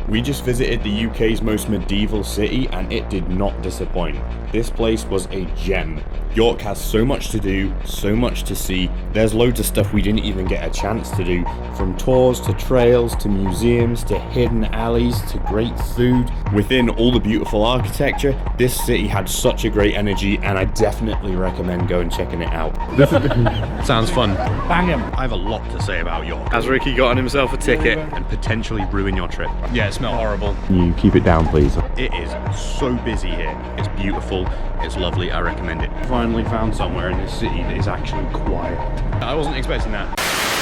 We just visited the UK's most medieval city and it did not disappoint. This place was a gem. York has so much to do, so much to see. There's loads of stuff we didn't even get a chance to do, from tours to trails to museums to hidden alleys to great food. Within all the beautiful architecture, this city had such a great energy and I definitely recommend going and checking it out. Sounds fun. Bang him. I have a lot to say about York. Has Ricky gotten himself a ticket and potentially ruin your trip? Yeah, it smelled horrible. You keep it down, please. It is so busy here. It's beautiful. It's lovely. I recommend it. Finally found somewhere in this city that is actually quiet. I wasn't expecting that.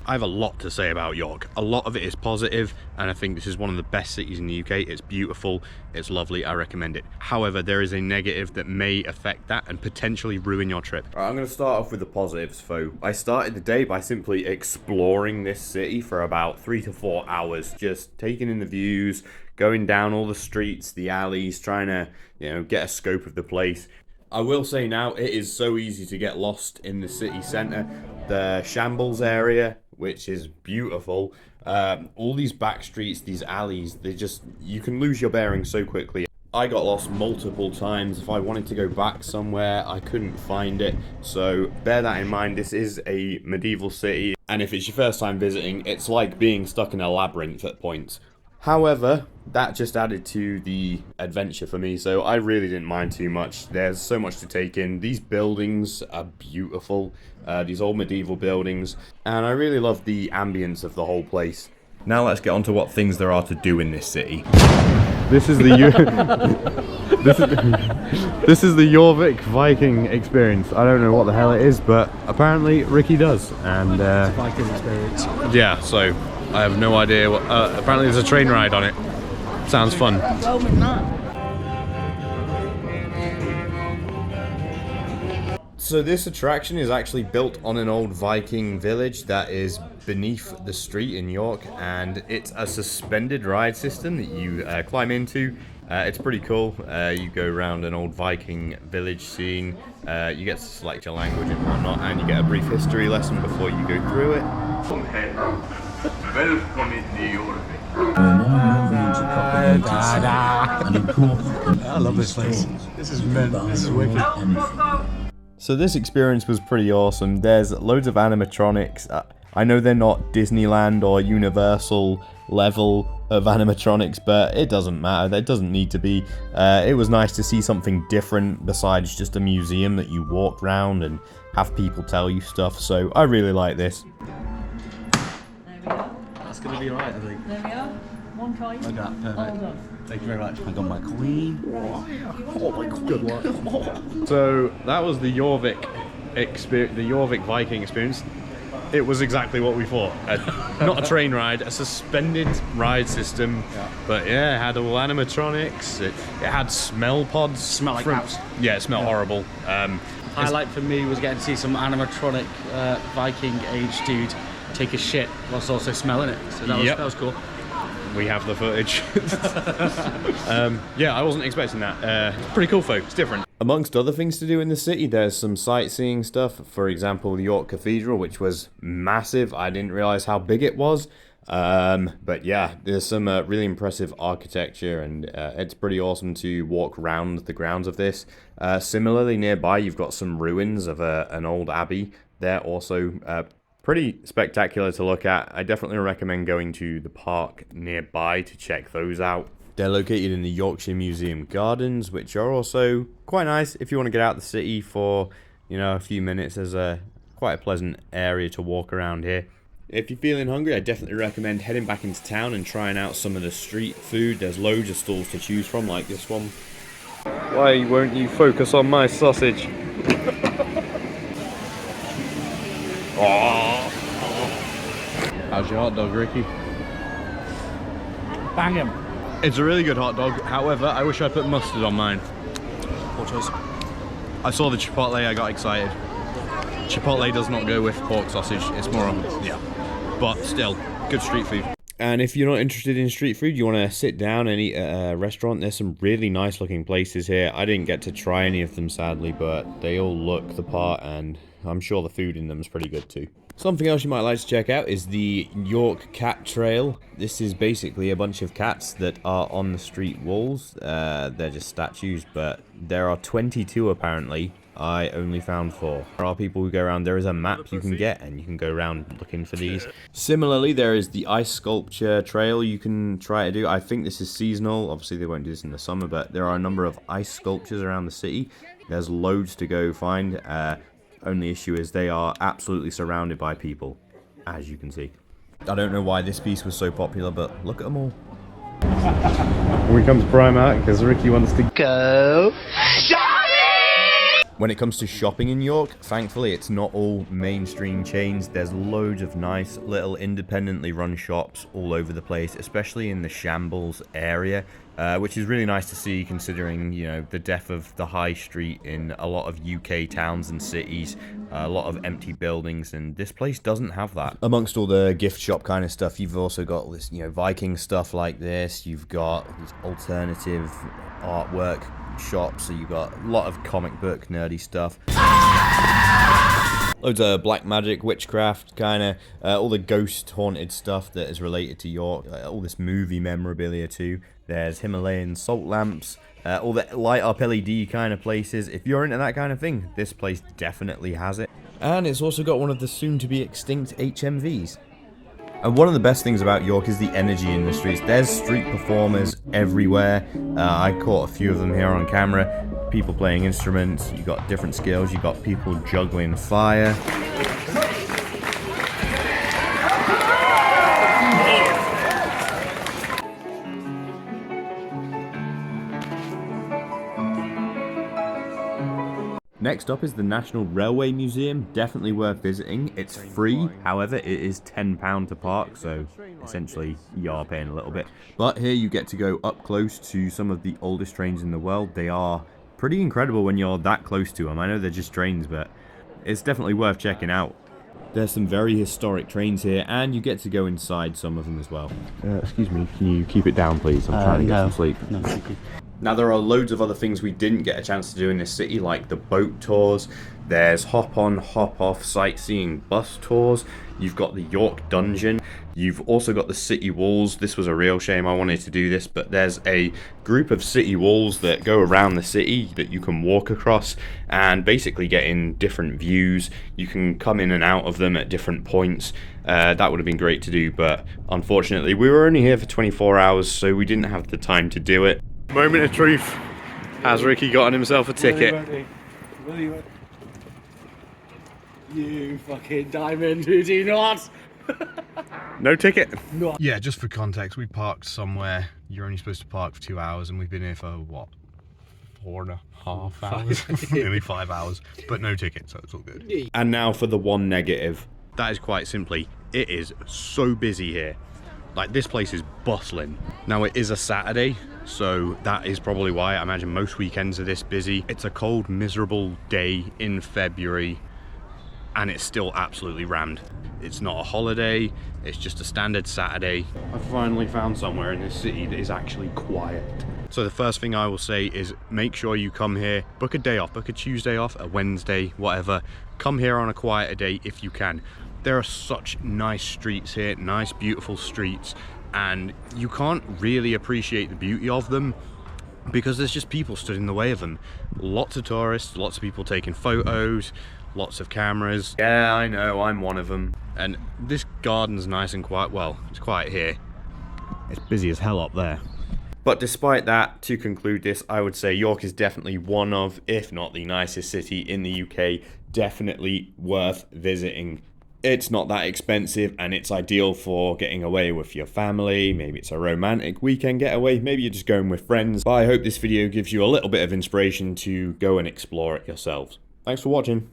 I have a lot to say about York. A lot of it is positive, and I think this is one of the best cities in the UK. It's beautiful, it's lovely, I recommend it. However, there is a negative that may affect that and potentially ruin your trip. All right, I'm going to start off with the positives, I started the day by simply exploring this city for about 3 to 4 hours, just taking in the views, going down all the streets, the alleys, trying to, get a scope of the place. I will say now, it is so easy to get lost in the city centre. The Shambles area, which is beautiful. All these back streets, these alleys, you can lose your bearings so quickly. I got lost multiple times. If I wanted to go back somewhere, I couldn't find it. So bear that in mind. This is a medieval city, and if it's your first time visiting, it's like being stuck in a labyrinth at points. However, that just added to the adventure for me, so I really didn't mind too much. There's so much to take in. These buildings are beautiful, these old medieval buildings, and I really love the ambience of the whole place. Now let's get on to what things there are to do in this city. This is the this is the Jorvik Viking experience. I don't know what the hell it is, but apparently Ricky does, and It's a Viking experience. yeah, so I have no idea what, apparently there's a train ride on it. Sounds fun. So this attraction is actually built on an old Viking village that is beneath the street in York, and it's a suspended ride system that you climb into. It's pretty cool. You go around an old Viking village scene, you get to select your language and whatnot, and you get a brief history lesson before you go through it. Välkommen till Jorvik. I love this place. This is mint. This is wicked. So this experience was pretty awesome. There's loads of animatronics. I know they're not Disneyland or Universal level of animatronics, but it doesn't matter. That doesn't need to be. It was nice to see something different besides just a museum that you walk around and have people tell you stuff. So I really like this. That's going to be alright, I think. There we are. One try. Like that, perfect. All done. Thank you very much. I got my queen. Oh my God. Good one. So that was the Jorvik experience, the Jorvik Viking experience. It was exactly what we thought. Not a train ride, a suspended ride system. Yeah. But yeah, it had all animatronics. It had smell pods. Smell like cows. Yeah, it smelled horrible. Highlight for me was getting to see some animatronic Viking age dude take a shit whilst also smelling it. So that was cool. We have the footage. Yeah, I wasn't expecting that. Pretty cool, folks. It's different. Amongst other things to do in the city, there's some sightseeing stuff. For example, the York Cathedral, which was massive. I didn't realise how big it was. But yeah, there's some really impressive architecture, and it's pretty awesome to walk around the grounds of this. Similarly, nearby, you've got some ruins of an old abbey. They're also pretty spectacular to look at. I definitely recommend going to the park nearby to check those out. They're located in the Yorkshire Museum Gardens, which are also quite nice if you want to get out of the city for, a few minutes. There's quite a pleasant area to walk around here. If you're feeling hungry, I definitely recommend heading back into town and trying out some of the street food. There's loads of stalls to choose from, like this one. Why won't you focus on my sausage? Oh. How's your hot dog, Ricky? Bang him. It's a really good hot dog. However, I wish I put mustard on mine. Poor choice. I saw the chipotle, I got excited. Chipotle does not go with pork sausage. It's more of but still, good street food. And if you're not interested in street food, you want to sit down and eat at a restaurant, there's some really nice looking places here. I didn't get to try any of them, sadly, but they all look the part, and I'm sure the food in them is pretty good too. Something else you might like to check out is the York Cat Trail. This is basically a bunch of cats that are on the street walls. They're just statues, but there are 22 apparently. I only found 4. There are people who go around. There is a map you can get, and you can go around looking for these. Similarly, there is the ice sculpture trail you can try to do. I think this is seasonal. Obviously, they won't do this in the summer, but there are a number of ice sculptures around the city. There's loads to go find. Only issue is they are absolutely surrounded by people, as you can see. I don't know why this piece was so popular, but look at them all. When it comes to Primark, because Ricky wants to go shopping! When it comes to shopping in York, thankfully it's not all mainstream chains. There's loads of nice little independently run shops all over the place, especially in the Shambles area. Which is really nice to see, considering, you know, the death of the high street in a lot of UK towns and cities, a lot of empty buildings, and this place doesn't have that. Amongst all the gift shop kind of stuff, you've also got this, you know, Viking stuff like this. You've got these alternative artwork shops, so you've got a lot of comic book nerdy stuff. Loads of black magic, witchcraft, kind of, all the ghost haunted stuff that is related to York, all this movie memorabilia too. There's Himalayan salt lamps, all the light up LED kind of places. If you're into that kind of thing, this place definitely has it. And it's also got one of the soon to be extinct HMVs. And one of the best things about York is the energy in the streets. There's street performers everywhere. I caught a few of them here on camera. People playing instruments, you got different skills, you got people juggling fire. Next up is the National Railway Museum, definitely worth visiting. It's free, however it is £10 to park, so essentially you are paying a little bit. But here you get to go up close to some of the oldest trains in the world. They are pretty incredible when you're that close to them. I know they're just trains, but it's definitely worth checking out. There's some very historic trains here, and you get to go inside some of them as well. Excuse me, can you keep it down, please? I'm trying to get some sleep. No, thank you. Now, there are loads of other things we didn't get a chance to do in this city, like the boat tours. There's hop-on, hop-off sightseeing bus tours. You've got the York Dungeon. You've also got the city walls. This was a real shame. I wanted to do this, but there's a group of city walls that go around the city that you can walk across and basically get in different views. You can come in and out of them at different points. That would have been great to do, but unfortunately we were only here for 24 hours, so we didn't have the time to do it. Moment of truth. Has Ricky gotten himself a ticket? You fucking diamond, who do not? No ticket? No. Yeah, just for context, we parked somewhere. You're only supposed to park for 2 hours, and we've been here for, what, 4.5 hours? Nearly 5 hours, but no ticket, so it's all good. And now for the one negative. That is quite simply, it is so busy here. Like, this place is bustling. Now, it is a Saturday, so that is probably why I imagine most weekends are this busy. It's a cold, miserable day in February, and it's still absolutely rammed. It's not a holiday, it's just a standard Saturday. I finally found somewhere in this city that is actually quiet. So the first thing I will say is make sure you come here, book a day off, book a Tuesday off, a Wednesday, whatever. Come here on a quieter day if you can. There are such nice streets here, nice beautiful streets, and you can't really appreciate the beauty of them because there's just people stood in the way of them. Lots of tourists, lots of people taking photos, lots of cameras. Yeah, I know, I'm one of them. And this garden's nice and quiet. Well, it's quiet here. It's busy as hell up there. But despite that, to conclude this, I would say York is definitely one of, if not the nicest city in the UK. Definitely worth visiting. It's not that expensive, and it's ideal for getting away with your family. Maybe it's a romantic weekend getaway. Maybe you're just going with friends. But I hope this video gives you a little bit of inspiration to go and explore it yourselves. Thanks for watching.